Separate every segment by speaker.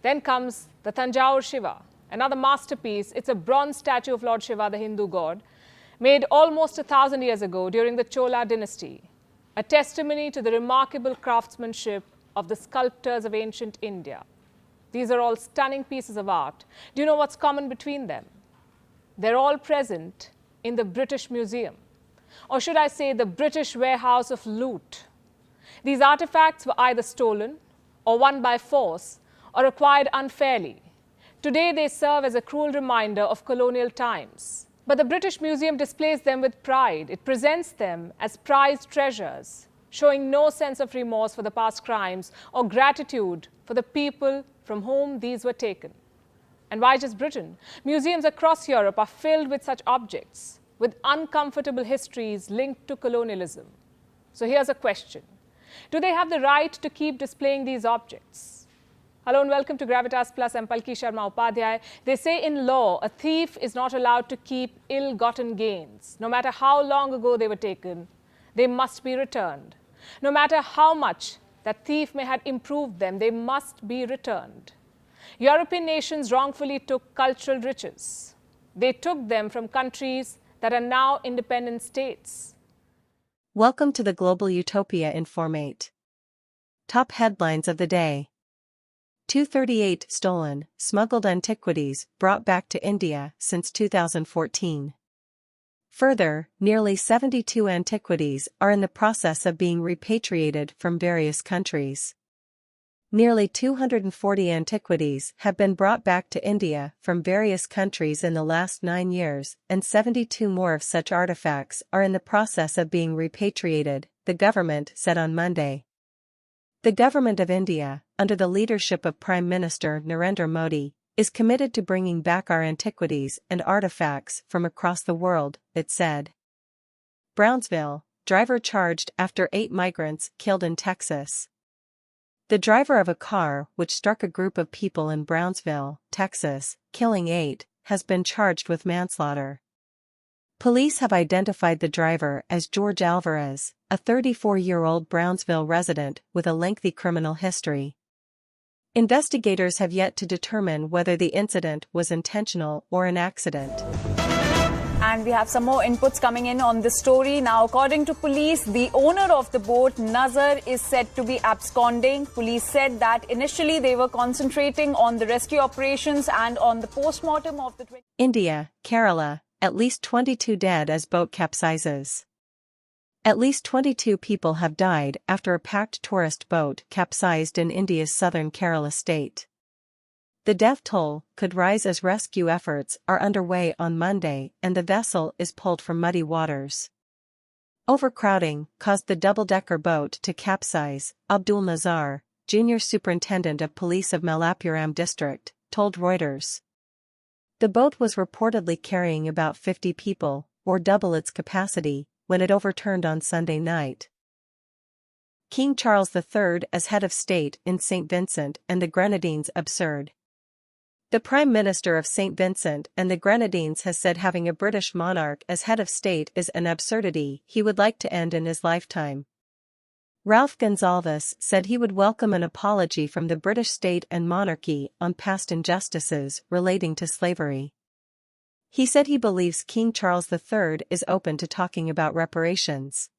Speaker 1: Then comes the Thanjavur Shiva, another masterpiece. It's a bronze statue of Lord Shiva, the Hindu god, made almost 1,000 years ago during the Chola dynasty, a testimony to the remarkable craftsmanship of the sculptors of ancient India. These are all stunning pieces of art. Do you know what's common between them? They're all present in the British Museum, or should I say the British warehouse of loot. These artifacts were either stolen or won by force or acquired unfairly. Today they serve as a cruel reminder of colonial times. But the British Museum displays them with pride. It presents them as prized treasures, showing no sense of remorse for the past crimes or gratitude for the people from whom these were taken. And why just Britain? Museums across Europe are filled with such objects, with uncomfortable histories linked to colonialism. So here's a question. Do they have the right to keep displaying these objects? Hello and welcome to Gravitas Plus. I'm Palki Sharma Upadhyay. They say in law, a thief is not allowed to keep ill-gotten gains. No matter how long ago they were taken, they must be returned. No matter how much that thief may have improved them, they must be returned. European nations wrongfully took cultural riches. They took them from countries that are now independent states.
Speaker 2: Welcome to the Global Utopia Informate. Top headlines of the day. 238 stolen, smuggled antiquities brought back to India since 2014. Further, nearly 72 antiquities are in the process of being repatriated from various countries. Nearly 240 antiquities have been brought back to India from various countries in the last 9 years, and 72 more of such artifacts are in the process of being repatriated, the government said on Monday. The government of India, under the leadership of Prime Minister Narendra Modi, is committed to bringing back our antiquities and artifacts from across the world, it said. Brownsville, driver charged after 8 migrants killed in Texas. The driver of a car which struck a group of people in Brownsville, Texas, killing 8, has been charged with manslaughter. Police have identified the driver as George Alvarez, a 34-year-old Brownsville resident with a lengthy criminal history. Investigators have yet to determine whether the incident was intentional or an accident.
Speaker 3: And we have some more inputs coming in on this story. Now, according to police, the owner of the boat, Nazar, is said to be absconding. Police said that initially they were concentrating on the rescue operations and on the post-mortem of the...
Speaker 2: India, Kerala, at least 22 dead as boat capsizes. At least 22 people have died after a packed tourist boat capsized in India's southern Kerala state. The death toll could rise as rescue efforts are underway on Monday and the vessel is pulled from muddy waters. Overcrowding caused the double-decker boat to capsize, Abdul Nazar, junior superintendent of police of Malappuram district, told Reuters. The boat was reportedly carrying about 50 people, or double its capacity, when it overturned on Sunday night. King Charles III as head of state in St. Vincent and the Grenadines absurd. The Prime Minister of St. Vincent and the Grenadines has said having a British monarch as head of state is an absurdity he would like to end in his lifetime. Ralph Gonsalves said he would welcome an apology from the British state and monarchy on past injustices relating to slavery. He said he believes King Charles III is open to talking about reparations.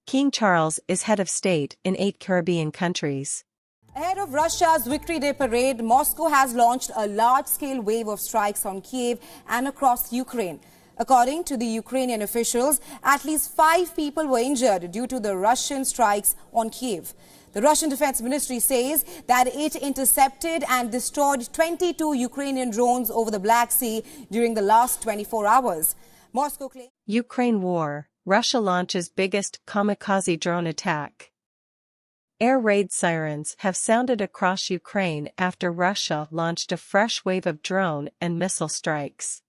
Speaker 2: King Charles is head of state in 8 Caribbean countries.
Speaker 4: Ahead of Russia's Victory Day parade, Moscow has launched a large-scale wave of strikes on Kiev and across Ukraine. According to the Ukrainian officials, at least 5 people were injured due to the Russian strikes on Kiev. The Russian Defense Ministry says that it intercepted and destroyed 22 Ukrainian drones over the Black Sea during the last 24 hours. Moscow claims...
Speaker 2: Ukraine war, Russia launches biggest kamikaze drone attack. Air raid sirens have sounded across Ukraine after Russia launched a fresh wave of drone and missile strikes.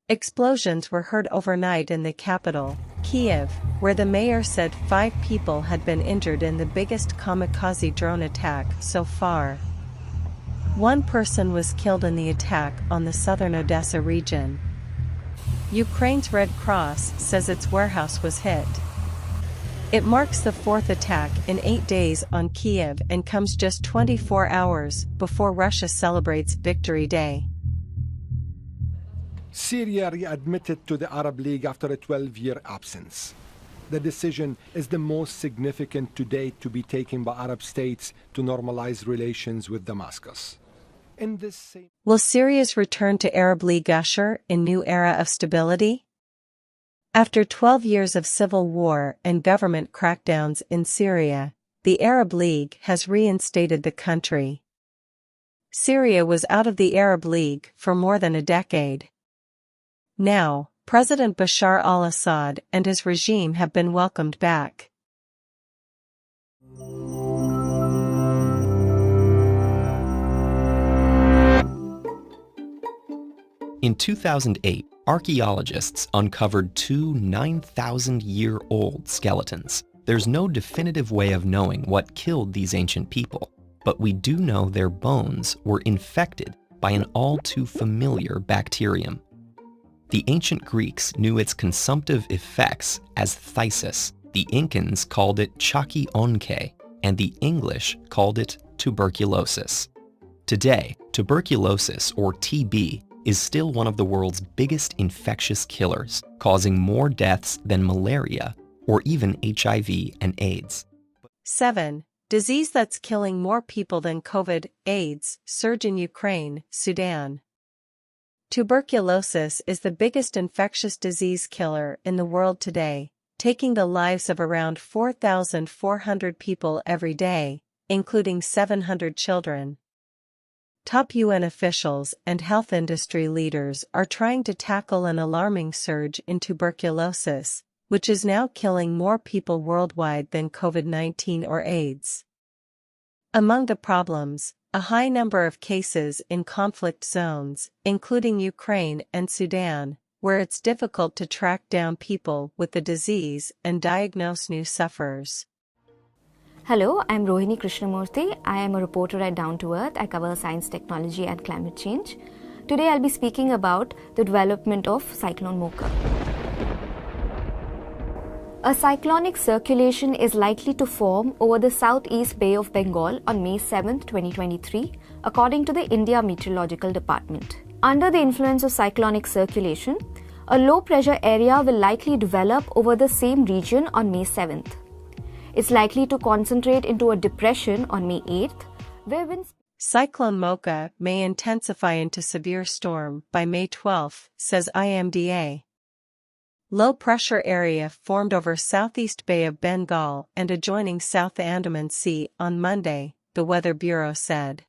Speaker 2: Explosions were heard overnight in the capital, Kiev, where the mayor said 5 people had been injured in the biggest kamikaze drone attack so far. 1 person was killed in the attack on the southern Odessa region. Ukraine's Red Cross says its warehouse was hit. It marks the fourth attack in 8 days on Kyiv and comes just 24 hours before Russia celebrates Victory Day.
Speaker 5: Syria readmitted to the Arab League after a 12-year absence. The decision is the most significant to date to be taken by Arab states to normalize relations with Damascus.
Speaker 2: Will Syria's return to Arab League usher in new era of stability? After 12 years of civil war and government crackdowns in Syria, the Arab League has reinstated the country. Syria was out of the Arab League for more than a decade. Now, President Bashar al-Assad and his regime have been welcomed back.
Speaker 6: In 2008, archaeologists uncovered two 9,000-year-old skeletons. There's no definitive way of knowing what killed these ancient people, but we do know their bones were infected by an all-too-familiar bacterium. The ancient Greeks knew its consumptive effects as phthisis. The Incans called it chaki-onke, and the English called it tuberculosis. Today, tuberculosis, or TB, is still one of the world's biggest infectious killers, causing more deaths than malaria or even HIV and AIDS.
Speaker 2: 7. Disease that's killing more people than COVID, AIDS, surge in Ukraine, Sudan. Tuberculosis is the biggest infectious disease killer in the world today, taking the lives of around 4,400 people every day, including 700 children. Top UN officials and health industry leaders are trying to tackle an alarming surge in tuberculosis, which is now killing more people worldwide than COVID-19 or AIDS. Among the problems, a high number of cases in conflict zones, including Ukraine and Sudan, where it's difficult to track down people with the disease and diagnose new sufferers.
Speaker 7: Hello, I'm Rohini Krishnamurthy. I am a reporter at Down to Earth. I cover science, technology and climate change. Today I'll be speaking about the development of Cyclone Mocha. A cyclonic circulation is likely to form over the southeast Bay of Bengal on May 7, 2023, according to the India Meteorological Department. Under the influence of cyclonic circulation, a low pressure area will likely develop over the same region on May 7th. It's likely to concentrate into a depression on May 8th, where winds...
Speaker 2: Cyclone Mocha may intensify into severe storm by May 12, says IMDA. Low-pressure area formed over southeast Bay of Bengal and adjoining South Andaman Sea on Monday, the Weather Bureau said.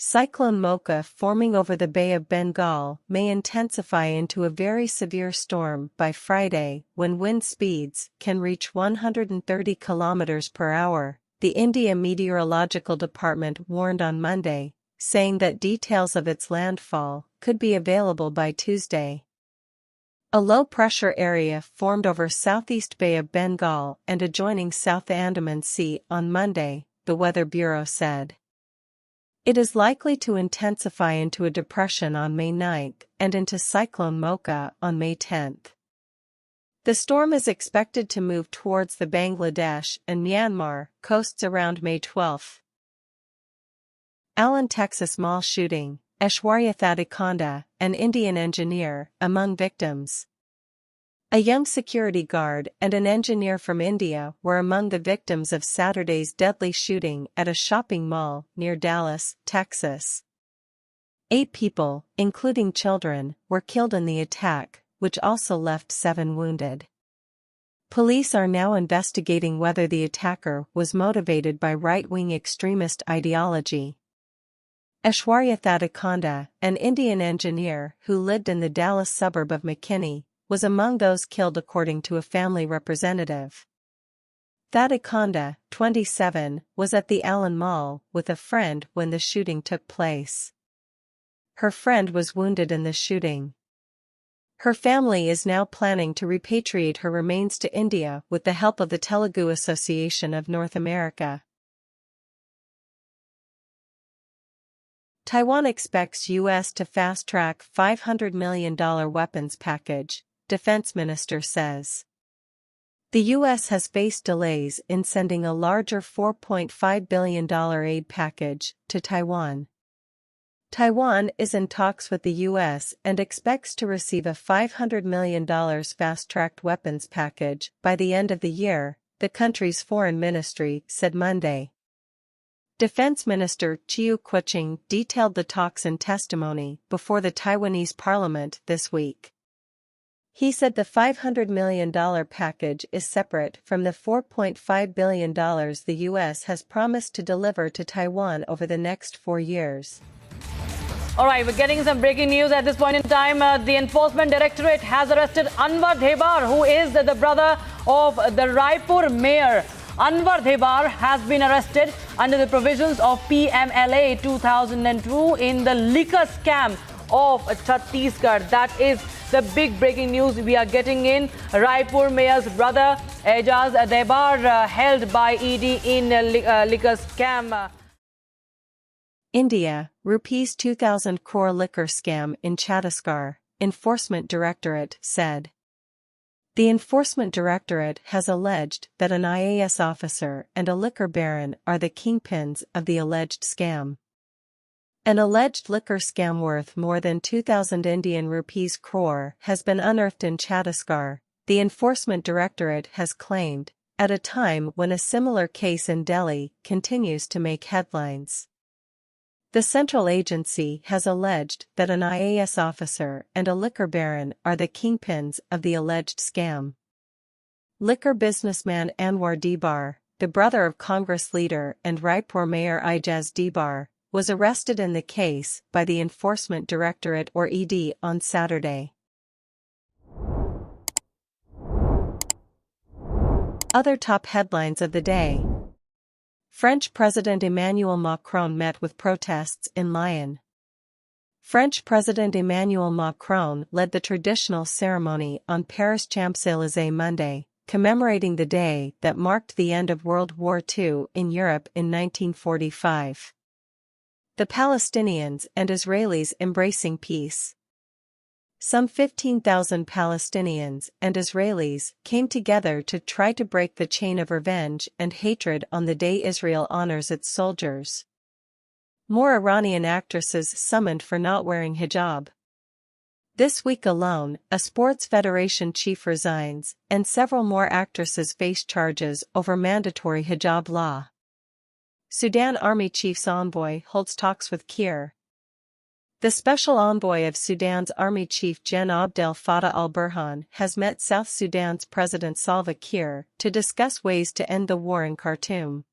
Speaker 2: Cyclone Mocha forming over the Bay of Bengal may intensify into a very severe storm by Friday when wind speeds can reach 130 km per hour, the India Meteorological Department warned on Monday, saying that details of its landfall could be available by Tuesday. A low-pressure area formed over southeast Bay of Bengal and adjoining South Andaman Sea on Monday, the Weather Bureau said. It is likely to intensify into a depression on May 9th and into Cyclone Mocha on May 10th. The storm is expected to move towards the Bangladesh and Myanmar coasts around May 12th. Allen, Texas mall shooting. Aishwarya Thadikonda, an Indian engineer, among victims. A young security guard and an engineer from India were among the victims of Saturday's deadly shooting at a shopping mall near Dallas, Texas. 8 people, including children, were killed in the attack, which also left 7 wounded. Police are now investigating whether the attacker was motivated by right-wing extremist ideology. Aishwarya Thadikonda, an Indian engineer who lived in the Dallas suburb of McKinney, was among those killed according to a family representative. Thadikonda, 27, was at the Allen Mall with a friend when the shooting took place. Her friend was wounded in the shooting. Her family is now planning to repatriate her remains to India with the help of the Telugu Association of North America. Taiwan expects U.S. to fast-track $500 million weapons package, Defense Minister says. The U.S. has faced delays in sending a larger $4.5 billion aid package to Taiwan. Taiwan is in talks with the U.S. and expects to receive a $500 million fast-tracked weapons package by the end of the year, the country's foreign ministry said Monday. Defense Minister Chiu Kuo-cheng detailed the talks in testimony before the Taiwanese parliament this week. He said the $500 million package is separate from the $4.5 billion the U.S. has promised to deliver to Taiwan over the next 4 years.
Speaker 8: All right, we're getting some breaking news at this point in time. The Enforcement Directorate has arrested Anwar Debar, who is the brother of the Raipur mayor. Anwar Debar has been arrested under the provisions of PMLA 2002 in the liquor scam of Chhattisgarh. That is the big breaking news we are getting in. Raipur mayor's brother, Ejaz Debar, held by ED in liquor scam.
Speaker 2: India, Rs 2,000 crore liquor scam in Chhattisgarh, Enforcement Directorate said. The Enforcement Directorate has alleged that an IAS officer and a liquor baron are the kingpins of the alleged scam. An alleged liquor scam worth more than 2,000 Indian rupees crore has been unearthed in Chhattisgarh, the Enforcement Directorate has claimed, at a time when a similar case in Delhi continues to make headlines. The central agency has alleged that an IAS officer and a liquor baron are the kingpins of the alleged scam. Liquor businessman Anwar Debar, the brother of Congress leader and Raipur mayor Ejaz Debar, was arrested in the case by the Enforcement Directorate or ED on Saturday. Other top headlines of the day. French President Emmanuel Macron met with protests in Lyon. French President Emmanuel Macron led the traditional ceremony on Paris' Champs-Élysées Monday, commemorating the day that marked the end of World War II in Europe in 1945. The Palestinians and Israelis embracing peace. Some 15,000 Palestinians and Israelis came together to try to break the chain of revenge and hatred on the day Israel honors its soldiers. More Iranian actresses summoned for not wearing hijab. This week alone, a sports federation chief resigns, and several more actresses face charges over mandatory hijab law. Sudan Army Chief's envoy holds talks with Kiir. The special envoy of Sudan's Army Chief Gen Abdel Fattah al-Burhan has met South Sudan's President Salva Kiir to discuss ways to end the war in Khartoum.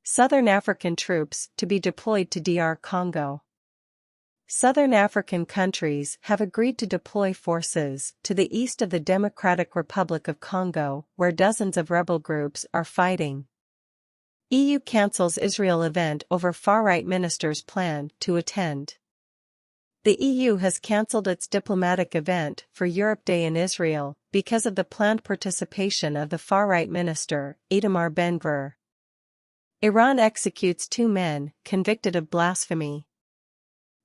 Speaker 2: Southern African troops to be deployed to DR Congo. Southern African countries have agreed to deploy forces to the east of the Democratic Republic of Congo, where dozens of rebel groups are fighting. EU cancels Israel event over far-right ministers' plan to attend. The EU has cancelled its diplomatic event for Europe Day in Israel because of the planned participation of the far-right minister, Itamar Ben-Gvir. Iran executes 2 men convicted of blasphemy.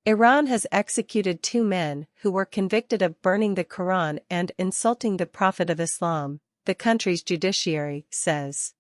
Speaker 2: Iran has executed 2 men who were convicted of burning the Quran and insulting the Prophet of Islam, the country's judiciary says.